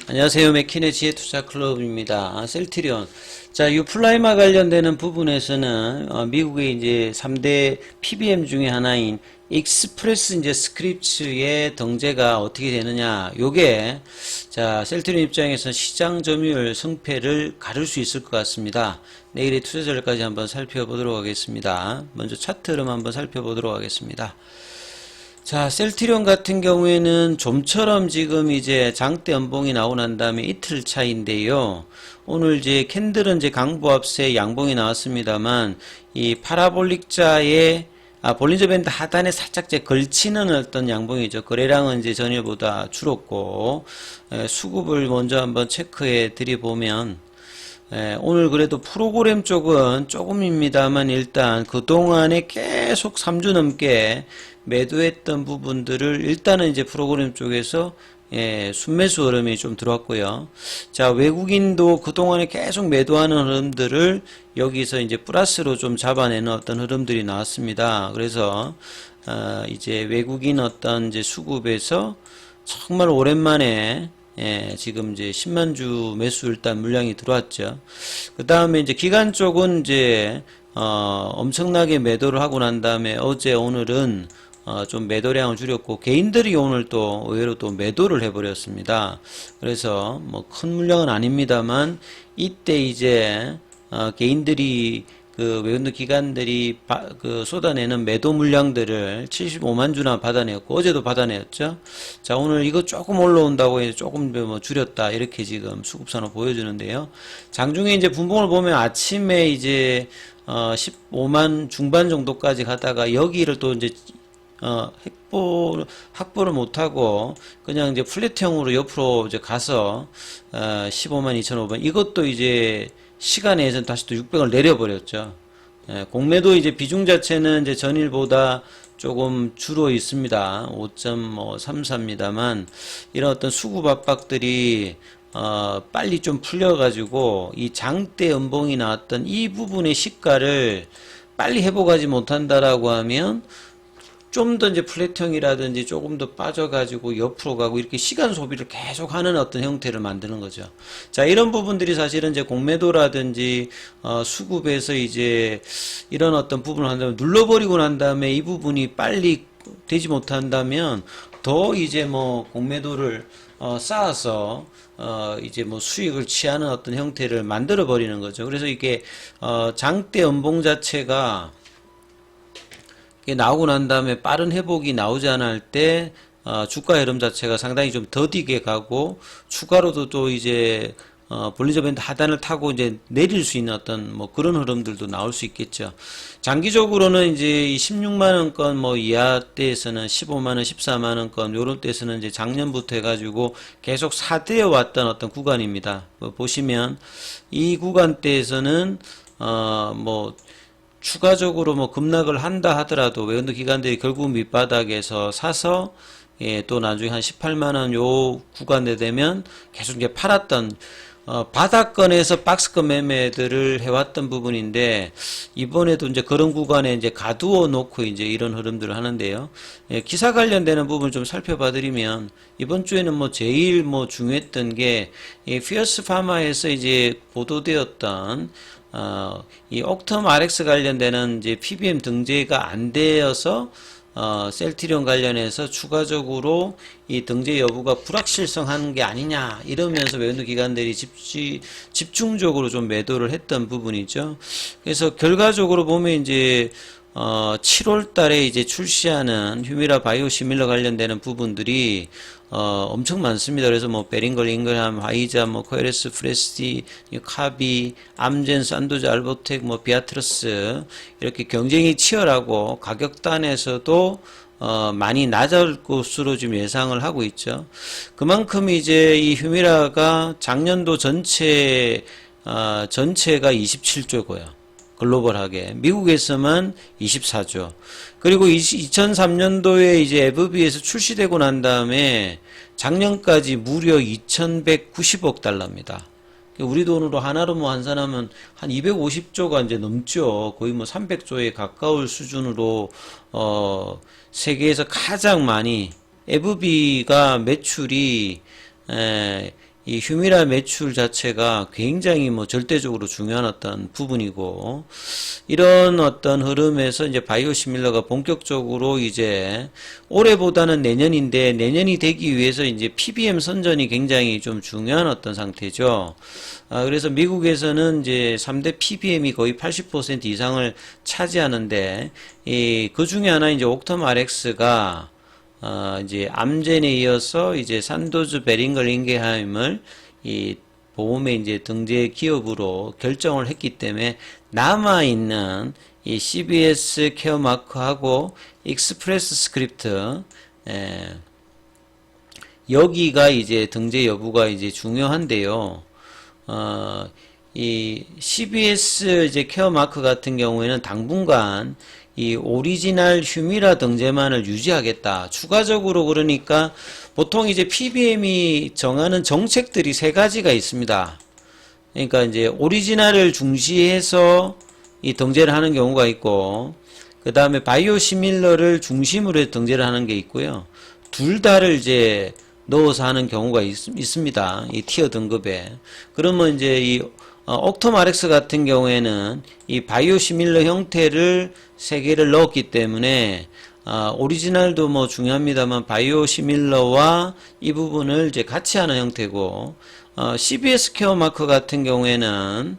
안녕하세요. 맥킨의 지혜투자클럽입니다. 셀트리온. 자, 유플라이마 관련되는 부분에서는 미국의 이제 3대 PBM 중에 하나인 익스프레스 이제 스크립츠의 등재가 어떻게 되느냐. 요게 자, 셀트리온 입장에서 시장 점유율 승패를 가를 수 있을 것 같습니다. 내일의 투자 전략까지 한번 살펴보도록 하겠습니다. 먼저 차트 흐름 한번 살펴보도록 하겠습니다. 자, 셀트리온 같은 경우에는 좀처럼 지금 이제 장대 연봉이 나오고 난 다음에 이틀 차인데요. 오늘 이제 캔들은 이제 강보합세 양봉이 나왔습니다만 이 파라볼릭자의 볼린저 밴드 하단에 살짝 이제 걸치는 어떤 양봉이죠. 거래량은 이제 전일보다 줄었고 수급을 먼저 한번 체크해 드려보면 오늘 그래도 프로그램 쪽은 조금입니다만 일단 그동안에 계속 3주 넘게 매도했던 부분들을 일단은 이제 프로그램 쪽에서 순매수 흐름이 좀 들어왔고요. 자, 외국인도 그동안에 계속 매도하는 흐름들을 여기서 이제 플러스로 좀 잡아내는 어떤 흐름들이 나왔습니다. 그래서 이제 외국인 어떤 이제 수급에서 정말 오랜만에 지금 이제 10만 주 매수 일단 물량이 들어왔죠. 그 다음에 이제 기관 쪽은 이제 엄청나게 매도를 하고 난 다음에 어제 오늘은 좀 매도량을 줄였고 개인들이 오늘 또 의외로 또 매도를 해버렸습니다. 그래서 뭐 큰 물량은 아닙니다만 이때 이제 개인들이 그 외국인 기관들이 그 쏟아내는 매도 물량들을 75만 주나 받아내었고 어제도 받아내었죠. 자, 오늘 이거 조금 올라온다고 해서 조금 뭐 줄였다 이렇게 지금 수급선을 보여주는데요. 장중에 이제 분봉을 보면 아침에 이제 15만 중반 정도까지 가다가 여기를 또 이제 확보를 못하고 그냥 이제 플랫형으로 옆으로 이제 가서 15만 2,500 이것도 이제 시간에선 다시 또 600을 내려버렸죠. 공매도 이제 비중 자체는 이제 전일보다 조금 줄어 있습니다. 5.34입니다만 이런 어떤 수급 압박들이 빨리 좀 풀려가지고 이 장대 연봉이 나왔던 이 부분의 시가를 빨리 회복하지 못한다라고 하면 좀 더 이제 플랫형이라든지 조금 더 빠져가지고 옆으로 가고 이렇게 시간 소비를 계속 하는 어떤 형태를 만드는 거죠. 자, 이런 부분들이 사실은 이제 공매도라든지, 수급에서 이제 이런 어떤 부분을 한다면 눌러버리고 난 다음에 이 부분이 빨리 되지 못한다면 더 이제 뭐 공매도를 쌓아서 이제 뭐 수익을 취하는 어떤 형태를 만들어 버리는 거죠. 그래서 이게 장대 연봉 자체가 나오고 난 다음에 빠른 회복이 나오지 않을 때 주가 흐름 자체가 상당히 좀 더디게 가고 추가로도 또 이제 볼린저 밴드 하단을 타고 이제 내릴 수 있는 어떤 뭐 그런 흐름들도 나올 수 있겠죠. 장기적으로는 이제 이 16만 원권 뭐 이하 때에서는 15만 원, 14만 원권 요런 때에서는 이제 작년부터 해가지고 계속 사대해 왔던 어떤 구간입니다. 보시면 이 구간대에서는 뭐 추가적으로 뭐 급락을 한다 하더라도 외국인 기관들이 결국 밑바닥에서 사서 또 나중에 한 18만원 요 구간에 되면 계속 이제 팔았던 바닥권에서 박스권 매매들을 해왔던 부분인데 이번에도 이제 그런 구간에 이제 가두어 놓고 이제 이런 흐름들을 하는데요. 기사 관련되는 부분을 좀 살펴봐드리면 이번 주에는 뭐 제일 뭐 중요했던 게 피어스 파마에서 이제 보도되었던 이 옥텀 RX 관련되는 이제 PBM 등재가 안 되어서 셀트리온 관련해서 추가적으로 이 등재 여부가 불확실성한 게 아니냐 이러면서 외국인 기관들이 집중적으로 좀 매도를 했던 부분이죠. 그래서 결과적으로 보면 이제 7월 달에 이제 출시하는 휴미라 바이오시밀러 관련되는 부분들이 엄청 많습니다. 그래서 뭐 베링걸, 잉글함, 화이자, 뭐 코에레스, 프레스티, 카비, 암젠, 산도자, 알보텍, 뭐 비아트러스 이렇게 경쟁이 치열하고 가격단에서도 많이 낮을 것으로 지금 예상을 하고 있죠. 그만큼 이제 이 휴미라가 작년도 전체가 27조고요. 글로벌하게 미국에서만 24조 그리고 2003년도에 이제 FB에서 출시되고 난 다음에 작년까지 무려 2190억 달러입니다. 우리 돈으로 하나로 뭐 환산하면 한 250조가 이제 넘죠. 거의 뭐 300조에 가까울 수준으로 세계에서 가장 많이 FB가 매출이 이 휴미라 매출 자체가 굉장히 뭐 절대적으로 중요한 어떤 부분이고, 이런 어떤 흐름에서 이제 바이오시밀러가 본격적으로 이제 올해보다는 내년인데, 내년이 되기 위해서 이제 PBM 선전이 굉장히 좀 중요한 어떤 상태죠. 그래서 미국에서는 이제 3대 PBM이 거의 80% 이상을 차지하는데, 그 중에 하나 이제 옥텀 RX가 이제 암젠에 이어서 이제 산도즈 베링걸 잉게하임을 이 보험의 이제 등재 기업으로 결정을 했기 때문에 남아있는 이 CVS 케어마크하고 익스프레스 스크립트, 여기가 이제 등재 여부가 이제 중요한데요. 이 CVS 이제 케어마크 같은 경우에는 당분간 이 오리지널 휴미라 등재만을 유지하겠다. 추가적으로 그러니까 보통 이제 PBM이 정하는 정책들이 세 가지가 있습니다. 그러니까 이제 오리지널을 중시해서 이 등재를 하는 경우가 있고, 그 다음에 바이오시밀러를 중심으로 해서 등재를 하는 게 있고요. 둘 다를 이제 넣어서 하는 경우가 있습니다. 이 티어 등급에. 그러면 이제 이 옥텀 RX 같은 경우에는 이 바이오시밀러 형태를 세 개를 넣었기 때문에 오리지널도 뭐 중요합니다만 바이오시밀러와 이 부분을 이제 같이 하는 형태고, CBS 케어마크 같은 경우에는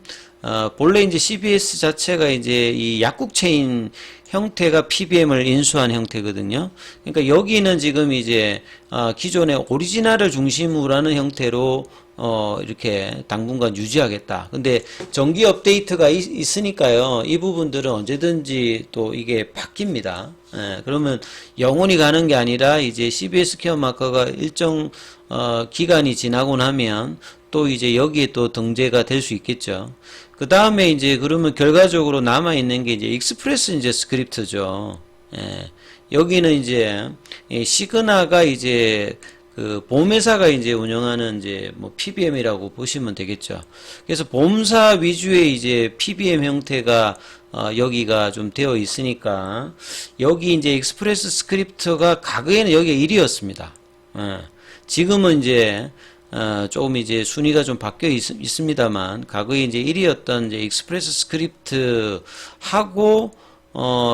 본래 이제 CBS 자체가 이제 이 약국 체인 형태가 PBM을 인수한 형태거든요. 그러니까 여기는 지금 이제 기존의 오리지널을 중심으로 하는 형태로 이렇게 당분간 유지하겠다. 근데 정기 업데이트가 있으니까요. 이 부분들은 언제든지 또 이게 바뀝니다. 그러면 영원히 가는 게 아니라 이제 CBS 케어마커가 일정 기간이 지나고 나면 또 이제 여기에 또 등재가 될 수 있겠죠. 그 다음에 이제 그러면 결과적으로 남아 있는 게 이제 익스프레스 이제 스크립트죠. 여기는 이제 시그나가 이제 그 보험회사가 이제 운영하는 이제 뭐 PBM이라고 보시면 되겠죠. 그래서 보험사 위주의 이제 PBM 형태가 여기가 좀 되어 있으니까 여기 이제 익스프레스 스크립트가 과거에는 여기가 1위였습니다. 지금은 이제 조금 이제 순위가 좀 바뀌어 있습니다만, 과거에 이제 1위였던 이제 익스프레스 스크립트 하고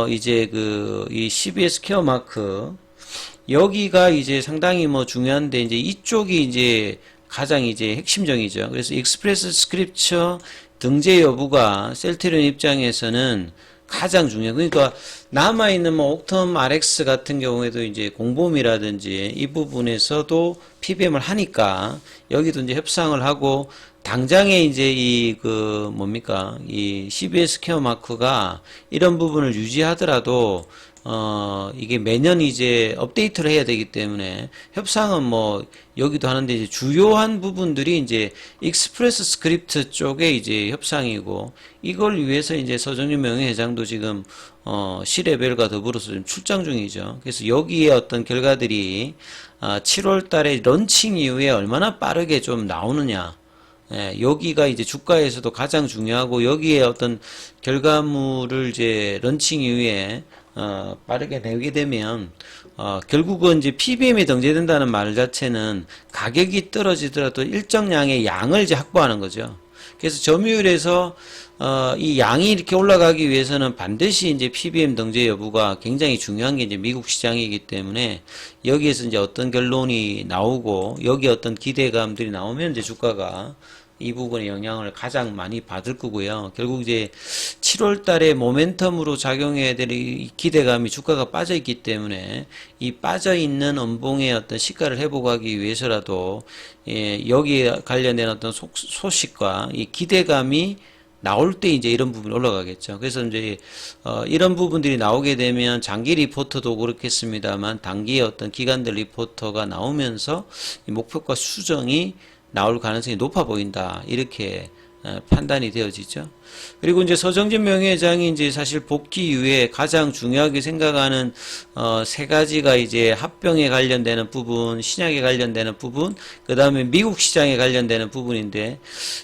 이제 이 CBS 케어마크, 여기가 이제 상당히 뭐 중요한데, 이제 이쪽이 이제 가장 이제 핵심적이죠. 그래서 익스프레스 스크립처 등재 여부가 셀트리온 입장에서는 가장 중요해요. 그러니까 남아있는 뭐 옥텀 RX 같은 경우에도 이제 공보험이라든지 이 부분에서도 PBM을 하니까 여기도 이제 협상을 하고, 당장에 이제 이 이 CBS 케어마크가 이런 부분을 유지하더라도 이게 매년 이제 업데이트를 해야 되기 때문에 협상은 뭐 여기도 하는데, 이제 주요한 부분들이 이제 익스프레스 스크립트 쪽에 이제 협상이고, 이걸 위해서 이제 서정윤 명예회장도 지금 C레벨과 더불어서 좀 출장 중이죠. 그래서 여기에 어떤 결과들이 7월 달에 런칭 이후에 얼마나 빠르게 좀 나오느냐, 여기가 이제 주가에서도 가장 중요하고, 여기에 어떤 결과물을 이제 런칭 이후에 빠르게 내게 되면 결국은 이제 PBM이 등재된다는 말 자체는 가격이 떨어지더라도 일정량의 양을 이제 확보하는 거죠. 그래서 점유율에서 이 양이 이렇게 올라가기 위해서는 반드시 이제 PBM 등재 여부가 굉장히 중요한 게 이제 미국 시장이기 때문에, 여기에서 이제 어떤 결론이 나오고 여기 어떤 기대감들이 나오면 이제 주가가 이 부분의 영향을 가장 많이 받을 거고요. 결국 이제 7월 달에 모멘텀으로 작용해야 될 이 기대감이 주가가 빠져 있기 때문에, 이 빠져 있는 음봉의 어떤 시가를 회복하기 위해서라도 여기에 관련된 어떤 소식과 이 기대감이 나올 때 이제 이런 부분이 올라가겠죠. 그래서 이제 이런 부분들이 나오게 되면 장기 리포터도 그렇겠습니다만 단기의 어떤 기관들 리포터가 나오면서 이 목표가 수정이 나올 가능성이 높아 보인다, 이렇게 판단이 되어지죠. 그리고 이제 서정진 명예회장이 이제 사실 복귀 이후에 가장 중요하게 생각하는 세 가지가 이제 합병에 관련되는 부분, 신약에 관련되는 부분, 그 다음에 미국 시장에 관련되는 부분인데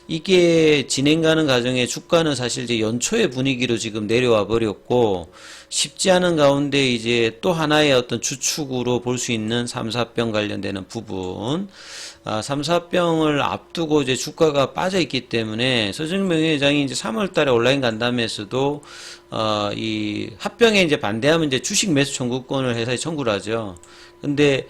이게 진행가는 과정에 주가는 사실 이제 연초의 분위기로 지금 내려와 버렸고 쉽지 않은 가운데 이제 또 하나의 어떤 주축으로 볼 수 있는 3, 4병 관련되는 부분, 3, 4병을 앞두고 이제 주가가 빠져 있기 때문에 서정진 명예회장이 이제 3월 달에 온라인 간담회에서도 이 합병에 이제 반대하면 이제 주식 매수 청구권을 회사에 청구를 하죠. 근데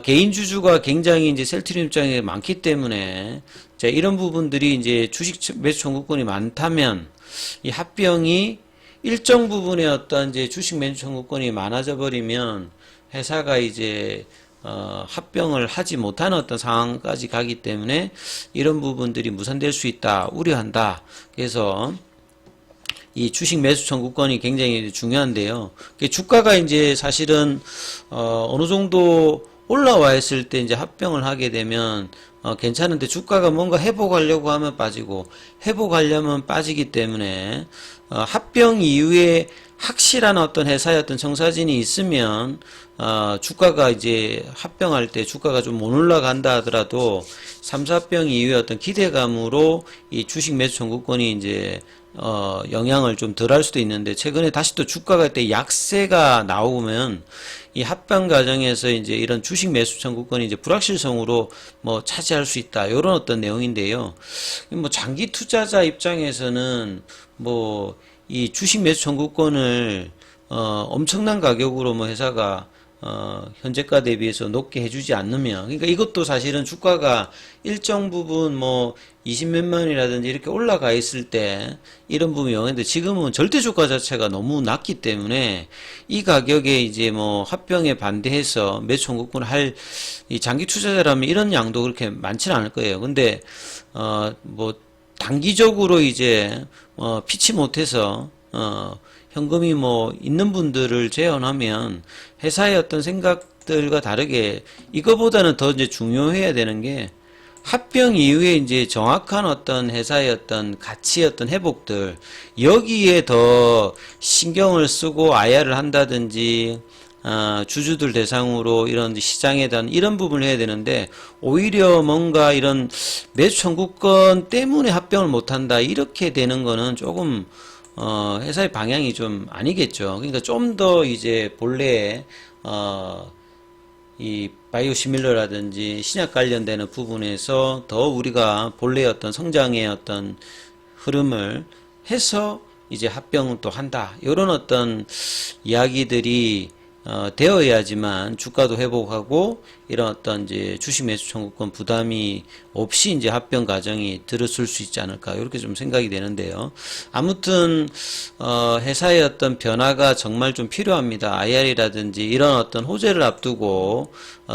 개인 주주가 굉장히 이제 셀트리온 입장에 많기 때문에 자, 이런 부분들이 이제 주식 매수 청구권이 많다면 이 합병이 일정 부분의 어떤 이제 주식 매수 청구권이 많아져 버리면 회사가 이제 합병을 하지 못하는 어떤 상황까지 가기 때문에 이런 부분들이 무산될 수 있다, 우려한다. 그래서 이 주식 매수 청구권이 굉장히 중요한데요. 주가가 이제 사실은 어느 정도 올라와 있을 때 이제 합병을 하게 되면 괜찮은데 주가가 뭔가 회복하려고 하면 빠지고 회복하려면 빠지기 때문에 합병 이후에 확실한 어떤 회사의 어떤 청사진이 있으면 주가가 이제 합병할 때 주가가 좀 못 올라간다 하더라도 3, 4병 이후에 어떤 기대감으로 이 주식 매수 청구권이 이제 영향을 좀 덜 할 수도 있는데 최근에 다시 또 주가가 때 약세가 나오면 이 합병 과정에서 이제 이런 주식 매수 청구권이 이제 불확실성으로 뭐 차지할 수 있다. 이런 어떤 내용인데요. 뭐 장기 투자자 입장에서는 뭐 이 주식 매수 청구권을 엄청난 가격으로 뭐 회사가 현재가 대비해서 높게 해주지 않으면, 그러니까 이것도 사실은 주가가 일정 부분 뭐 20몇만 원이라든지 이렇게 올라가 있을 때 이런 부분이 영향인데 지금은 절대 주가 자체가 너무 낮기 때문에 이 가격에 이제 뭐 합병에 반대해서 매수 청구권을 할 이 장기 투자자라면 이런 양도 그렇게 많지는 않을 거예요. 근데 뭐 단기적으로 이제 피치 못해서 현금이 뭐 있는 분들을 제외하면 회사의 어떤 생각들과 다르게 이거보다는 더 이제 중요해야 되는 게 합병 이후에 이제 정확한 어떤 회사의 어떤 가치의 어떤 회복들 여기에 더 신경을 쓰고 IR을 한다든지 주주들 대상으로 이런 시장에 대한 이런 부분을 해야 되는데 오히려 뭔가 이런 매수 청구권 때문에 합병을 못한다 이렇게 되는 거는 조금 회사의 방향이 좀 아니겠죠. 그러니까 좀 더 이제 본래의 이 바이오시밀러라든지 신약 관련되는 부분에서 더 우리가 본래의 어떤 성장의 어떤 흐름을 해서 이제 합병은 또 한다. 이런 어떤 이야기들이 되어야지만 주가도 회복하고 이런 어떤 이제 주식 매수 청구권 부담이 없이 이제 합병 과정이 들어설 수 있지 않을까 이렇게 좀 생각이 되는데요. 아무튼 회사의 어떤 변화가 정말 좀 필요합니다. IR이라든지 이런 어떤 호재를 앞두고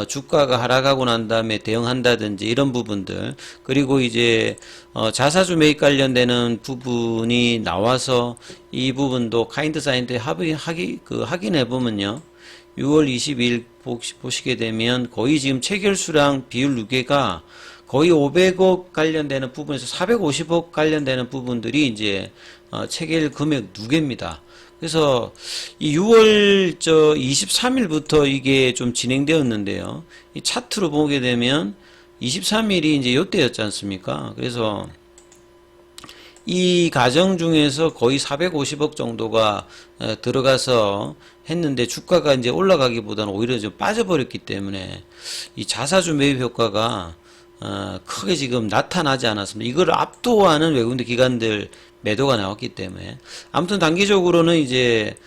주가가 하락하고 난 다음에 대응한다든지 이런 부분들 그리고 이제 자사주 매입 관련되는 부분이 나와서 이 부분도 카인드 사인드 확인해 보면요. 6월 22일 보시게 되면 거의 지금 체결수량 비율 누계가 거의 500억 관련되는 부분에서 450억 관련되는 부분들이 이제 체결 금액 누계입니다. 그래서 이 6월 23일부터 이게 좀 진행되었는데요. 이 차트로 보게 되면 23일이 이제 요때였지 않습니까? 그래서 이 과정 중에서 거의 450억 정도가 들어가서 했는데 주가가 이제 올라가기보다는 오히려 좀 빠져버렸기 때문에 이 자사주 매입 효과가 크게 지금 나타나지 않았습니다. 이걸 압도하는 외국인 기관들 매도가 나왔기 때문에 아무튼 단기적으로는 이제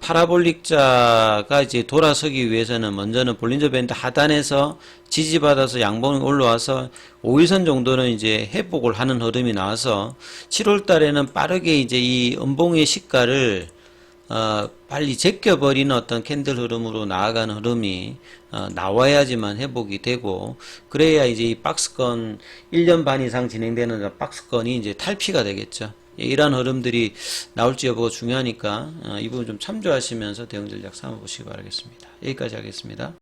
파라볼릭자가 이제 돌아서기 위해서는 먼저는 볼린저 밴드 하단에서 지지받아서 양봉이 올라와서 5일선 정도는 이제 회복을 하는 흐름이 나와서 7월 달에는 빠르게 이제 이 음봉의 시가를 빨리 제껴버리는 어떤 캔들 흐름으로 나아가는 흐름이 나와야지만 회복이 되고 그래야 이제 이 박스권 1년 반 이상 진행되는 박스권이 이제 탈피가 되겠죠. 이러한 흐름들이 나올지 여부가 중요하니까 이 부분 좀 참조하시면서 대응 전략 삼아보시기 바라겠습니다. 여기까지 하겠습니다.